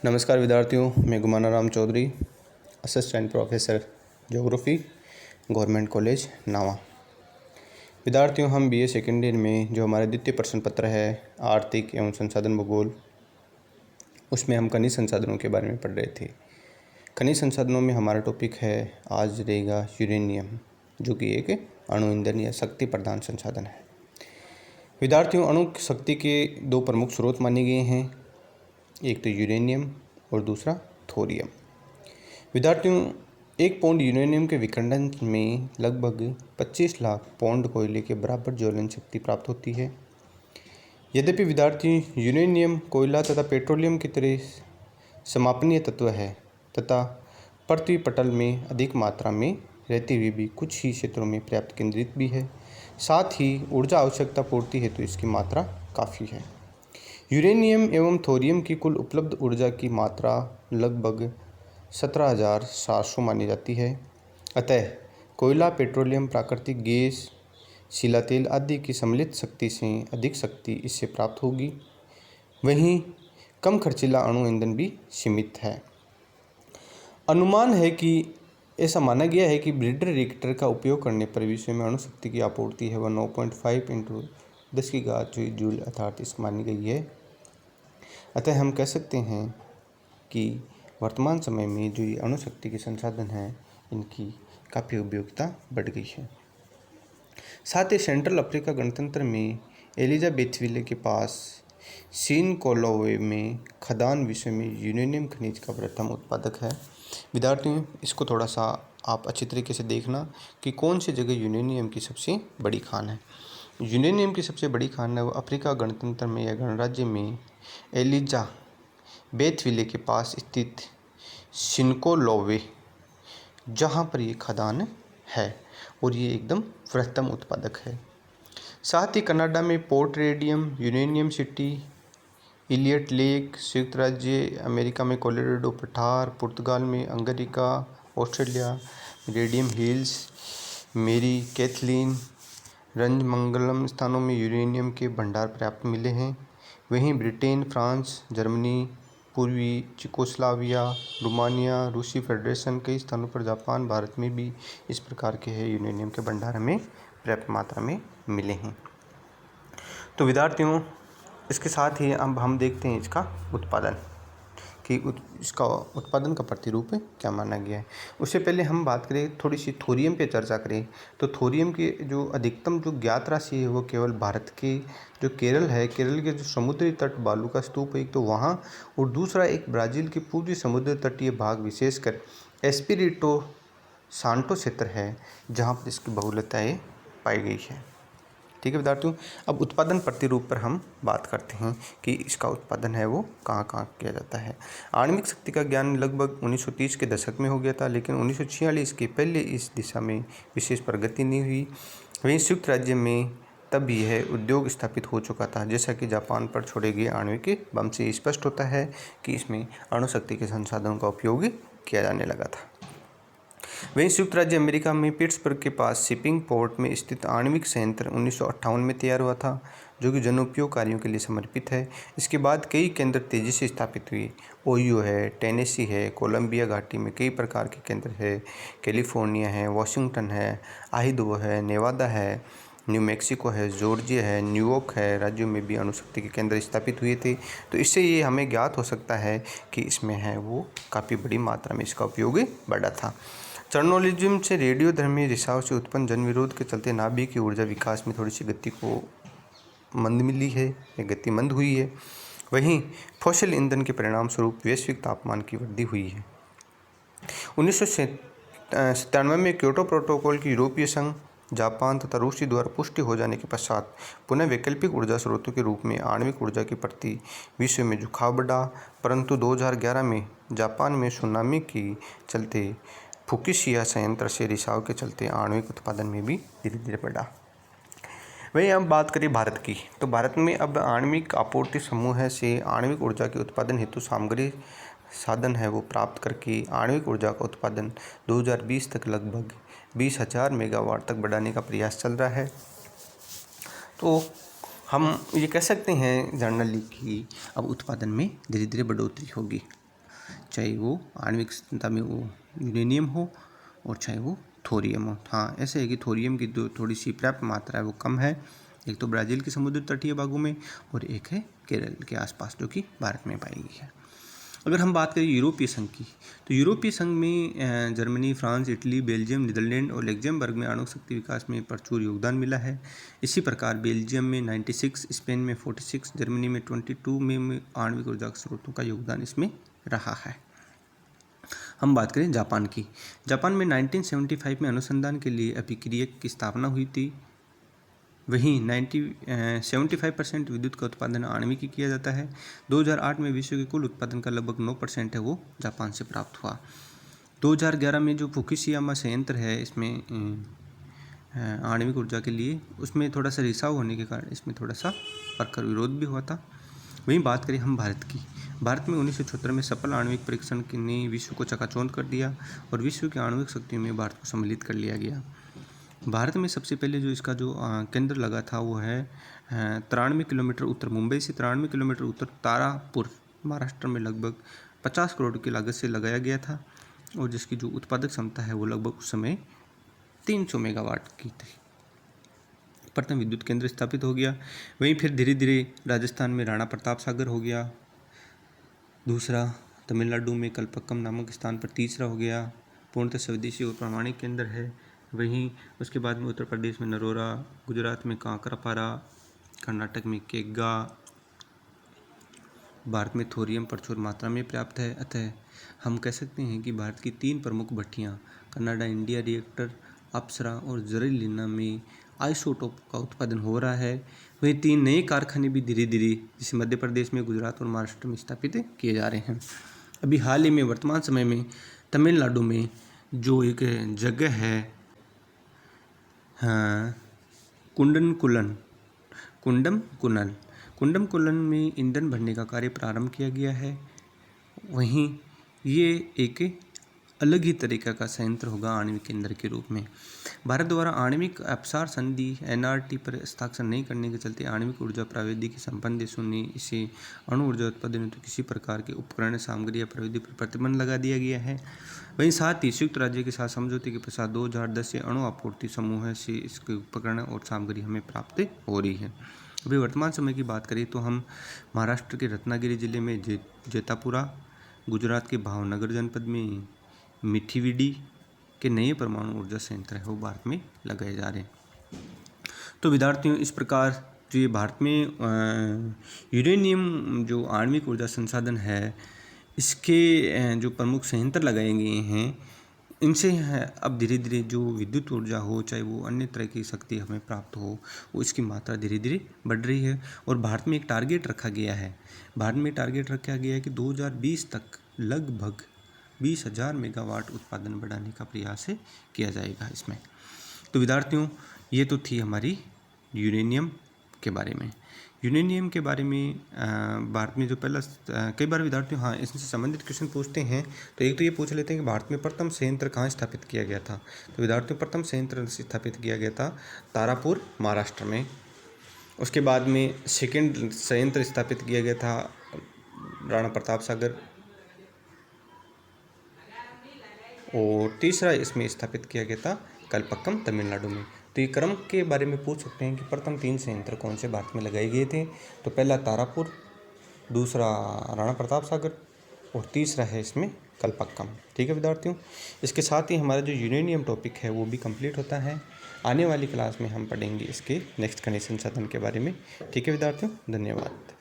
नमस्कार विद्यार्थियों, मैं Gumana Ram Choudhary, assistant professor geography, government college Nawa. विद्यार्थियों, हम बीए सेकेंड ईयर में जो हमारा द्वितीय प्रश्न पत्र है आर्थिक एवं संसाधन भूगोल, उसमें हम खनिज संसाधनों के बारे में पढ़ रहे थे। खनिज संसाधनों में हमारा टॉपिक है आज रहेगा यूरेनियम, जो कि एक अणु ईंधन या शक्ति प्रदान संसाधन है। विद्यार्थियों, अणु शक्ति के दो प्रमुख स्रोत माने गए हैं, एक तो यूरेनियम और दूसरा थोरियम। विद्यार्थियों, 1 पौंड यूरेनियम के विखंडन में लगभग 25 लाख पौंड कोयले के बराबर ज्वलन शक्ति प्राप्त होती है। यद्यपि विद्यार्थी, यूरेनियम कोयला तथा पेट्रोलियम की तरह समापनीय तत्व है तथा पृथ्वी पटल में अधिक मात्रा में रहते हुए भी कुछ ही क्षेत्रों में पर्याप्त केंद्रित भी है। साथ ही ऊर्जा आवश्यकता पूर्ति हेतु इसकी मात्रा काफ़ी है। यूरेनियम एवं थोरियम की कुल उपलब्ध ऊर्जा की मात्रा लगभग 17,700 मानी जाती है। अतः कोयला, पेट्रोलियम, प्राकृतिक गैस, शिला तेल आदि की सम्मिलित शक्ति से अधिक शक्ति इससे प्राप्त होगी। वहीं कम खर्चीला अणु ईंधन भी सीमित है। अनुमान है कि ऐसा माना गया है कि ब्रीडर रिएक्टर का उपयोग करने पर विश्व में अणु शक्ति की आपूर्ति है वह 9.5 × 10⁻³ जूल अर्थात इस मानी गई है। अतः हम कह सकते हैं कि वर्तमान समय में जो ये अणु शक्ति के संसाधन हैं, इनकी काफ़ी उपयोगिता बढ़ गई है। साथ ही सेंट्रल अफ्रीका गणतंत्र में एलिजाबेथविले के पास सिनकोलोवे में खदान विश्व में यूरेनियम खनिज का प्रथम उत्पादक है। विद्यार्थियों, इसको थोड़ा सा आप अच्छी तरीके से देखना कि कौन सी जगह यूरेनियम की सबसे बड़ी खान है। यूरेनियम की सबसे बड़ी खान है वो अफ्रीका गणतंत्र में या गणराज्य में एलिजाबेथविले के पास स्थित सिनकोलोवे, जहाँ पर ये खदान है और ये एकदम प्रथम उत्पादक है। साथ ही कनाडा में Port Radium, uranium city, Elliot Lake, संयुक्त राज्य अमेरिका में कोलोराडो पठार, पुर्तगाल में अंगरिका, Australia radium hills, Mary Kathleen, रंजमंगलम स्थानों में यूरेनियम के भंडार पर्याप्त मिले हैं। वहीं ब्रिटेन, फ्रांस, जर्मनी, पूर्वी चेकोस्लोवाकिया, रोमानिया, रूसी फेडरेशन, कई स्थानों पर जापान, भारत में भी इस प्रकार के है यूरेनियम के भंडार हमें पर्याप्त मात्रा में मिले हैं। तो विद्यार्थियों, इसके साथ ही अब हम देखते हैं इसका उत्पादन कि इसका उत्पादन का प्रतिरूप क्या माना गया है। उससे पहले हम बात करें, थोड़ी सी थोरियम पे चर्चा करें, तो थोरियम की जो अधिकतम जो ज्ञात राशि है वो केवल भारत के जो केरल है, केरल के जो समुद्री तट बालू का स्तूप एक तो वहाँ, और दूसरा एक ब्राज़ील के पूर्वी समुद्र तटीय भाग विशेषकर एस्पिरिटो सांटो क्षेत्र है, जहाँ पर इसकी बहुलताएँ पाई गई है। ठीक है विद्यार्थियों, अब उत्पादन प्रतिरूप पर हम बात करते हैं कि इसका उत्पादन है वो कहाँ कहाँ किया जाता है। आणविक शक्ति का ज्ञान लगभग 1930 के दशक में हो गया था, लेकिन 1946 के पहले इस दिशा में विशेष प्रगति नहीं हुई। वहीं संयुक्त राज्य में तब यह उद्योग स्थापित हो चुका था। जैसा कि जापान पर छोड़े गए आणविक बम से स्पष्ट होता है कि इसमें अणु शक्ति के संसाधनों का उपयोग किया जाने लगा था। वहीं संयुक्त राज्य अमेरिका में पिट्सबर्ग के पास शिपिंग पोर्ट में स्थित आणविक संयंत्र 1958 में तैयार हुआ था, जो कि जनोपयोग कार्यों के लिए समर्पित है। इसके बाद कई केंद्र तेजी से स्थापित हुए। ओहियो है, टेनेसी है, कोलंबिया घाटी में कई प्रकार के केंद्र है, कैलिफोर्निया है, वाशिंगटन है, आइडाहो है, नेवादा है, न्यू मैक्सिको है, जॉर्जिया है, न्यूयॉर्क है, राज्यों में भी अणुशक्ति के केंद्र स्थापित हुए थे। तो इससे ये हमें ज्ञात हो सकता है कि इसमें है वो काफ़ी बड़ी मात्रा में इसका उपयोग बढ़ा था। जर्नलिज्म से रेडियोधर्मी रिसाव से उत्पन्न जनविरोध के चलते नाभिक की ऊर्जा विकास में थोड़ी सी गति को मंद मिली है या गति मंद हुई है। वहीं फॉसिल ईंधन के परिणाम स्वरूप वैश्विक तापमान की वृद्धि हुई है। 1997 में क्योटो प्रोटोकॉल की यूरोपीय संघ, जापान तथा रूसी द्वारा पुष्टि हो जाने के पश्चात पुनः वैकल्पिक ऊर्जा स्रोतों के रूप में आणविक ऊर्जा के प्रति विश्व में झुकाव बढ़ा, परंतु 2011 में जापान में सुनामी के चलते फुकुशिमा संयंत्र से रिसाव के चलते आणविक उत्पादन में भी धीरे धीरे बढ़ा। वहीं अब बात करें भारत की, तो भारत में अब आणविक आपूर्ति समूह से आणविक ऊर्जा के उत्पादन हेतु सामग्री साधन है वो प्राप्त करके आणविक ऊर्जा का उत्पादन 2020 तक लगभग 20,000 मेगावाट तक बढ़ाने का प्रयास चल रहा है। तो हम ये कह सकते हैं जनरली कि अब उत्पादन में धीरे धीरे बढ़ोतरी होगी। चाहे वो आणविक संख्या में वो यूरेनियम हो और चाहे वो थोरियम हो। हाँ, ऐसे है कि थोरियम की जो थोड़ी सी पर्याप्त मात्रा है वो कम है। एक तो ब्राज़ील के समुद्र तटीय भागों में और एक है केरल के आसपास जो कि भारत में पाई गई है। अगर हम बात करें यूरोपीय संघ की, तो यूरोपीय संघ में Germany, France, Italy, Belgium, Netherlands और लग्जमबर्ग में आणविक शक्ति विकास में प्रचुर योगदान मिला है। इसी प्रकार बेल्जियम में 96, स्पेन में 46, जर्मनी में 22 में आणविक ऊर्जा स्रोतों का योगदान इसमें रहा है। हम बात करें जापान की, जापान में 1975 में अनुसंधान के लिए अभिक्रियक की स्थापना हुई थी। वहीं 75% विद्युत का उत्पादन आणविक ही किया जाता है। 2008 में विश्व के कुल उत्पादन का लगभग 9% है वो जापान से प्राप्त हुआ। 2011 में जो फुकुशियामा संयंत्र है इसमें आणविक ऊर्जा के लिए, उसमें थोड़ा सा रिसाव होने के कारण इसमें थोड़ा सा प्रखर विरोध भी हुआ था। वहीं बात करें हम भारत की, भारत में 1976 में सफल आणविक परीक्षण ने विश्व को चकाचौंध कर दिया और विश्व की आणविक शक्तियों में भारत को सम्मिलित कर लिया गया। भारत में सबसे पहले जो इसका जो केंद्र लगा था वो है 93 किलोमीटर उत्तर मुंबई से 93 किलोमीटर उत्तर तारापुर महाराष्ट्र में लगभग 50 करोड़ की लागत से लगाया गया था और जिसकी जो उत्पादक क्षमता है वो लगभग उस समय 300 मेगावाट की थी। प्रथम विद्युत केंद्र स्थापित हो गया। वहीं फिर धीरे धीरे राजस्थान में राणा प्रताप सागर हो गया दूसरा, तमिलनाडु में कलपक्कम नामक स्थान पर तीसरा हो गया, पूर्णतः स्वदेशी और प्रामाणिक केंद्र है। वहीं उसके बाद में उत्तर प्रदेश में नरोरा, गुजरात में काकरापारा, कर्नाटक में केग्गा। भारत में थोरियम प्रचुर मात्रा में पर्याप्त है। अतः हम कह सकते हैं कि भारत की 3 प्रमुख भट्टियाँ कनाडा इंडिया रिएक्टर, अप्सरा और जरीलीना में आइसोटोप का उत्पादन हो रहा है। वहीं 3 नए कारखाने भी धीरे धीरे जैसे मध्य प्रदेश में, गुजरात और महाराष्ट्र में स्थापित किए जा रहे हैं। अभी हाल ही में वर्तमान समय में तमिलनाडु में जो एक जगह है कुंडम कुलन में ईंधन भरने का कार्य प्रारंभ किया गया है। वहीं ये एक अलग ही तरीका का संयंत्र होगा आणविक केंद्र के रूप में। भारत द्वारा आणविक अपसार संधि NRT पर हस्ताक्षर नहीं करने के चलते आणविक ऊर्जा प्रावैधिकी संपन्न देशों ने इसे अणु ऊर्जा उत्पादन तो किसी प्रकार के उपकरण, सामग्री या प्रविधि पर प्रतिबंध लगा दिया गया है। वहीं साथ ही संयुक्त राज्य के साथ समझौते के पश्चात 2010 से अणु आपूर्ति समूह से इसके उपकरण और सामग्री हमें प्राप्त हो रही है। अभी वर्तमान समय की बात करें तो हम महाराष्ट्र के रत्नागिरी जिले में जेतापुरा, गुजरात के भावनगर जनपद में मिठीविडी के नए परमाणु ऊर्जा संयंत्र है वो भारत में लगाए जा रहे हैं। तो विद्यार्थियों, इस प्रकार जो ये भारत में यूरेनियम जो आणविक ऊर्जा संसाधन है इसके जो प्रमुख संयंत्र लगाए गए हैं, इनसे अब धीरे धीरे जो विद्युत ऊर्जा हो चाहे वो अन्य तरह की शक्ति हमें प्राप्त हो, वो इसकी मात्रा धीरे धीरे बढ़ रही है। और भारत में एक टारगेट रखा गया है, भारत में टारगेट रखा गया है कि 2020 तक लगभग 20,000 मेगावाट उत्पादन बढ़ाने का प्रयास किया जाएगा इसमें। तो विद्यार्थियों, ये तो थी हमारी यूरेनियम के बारे में। यूरेनियम के बारे में भारत में जो पहला कई बार विद्यार्थियों इससे संबंधित क्वेश्चन पूछते हैं। तो एक तो ये पूछ लेते हैं कि भारत में प्रथम संयंत्र कहाँ स्थापित किया गया था। तो विद्यार्थियों, प्रथम संयंत्र स्थापित किया गया था तारापुर महाराष्ट्र में। उसके बाद में सेकेंड संयंत्र स्थापित किया गया था राणा प्रताप सागर, और तीसरा इसमें स्थापित किया गया था कलपक्कम तमिलनाडु में। तो ये क्रम के बारे में पूछ सकते हैं कि प्रथम 3 संयंत्र कौन से भारत में लगाए गए थे। तो पहला तारापुर, दूसरा राणा प्रताप सागर और तीसरा है इसमें कलपक्कम। ठीक है विद्यार्थियों, इसके साथ ही हमारा जो यूरेनियम टॉपिक है वो भी कंप्लीट होता है। आने वाली क्लास में हम पढ़ेंगे इसके नेक्स्ट खनिज संसाधन के बारे में। ठीक है विद्यार्थियों, धन्यवाद।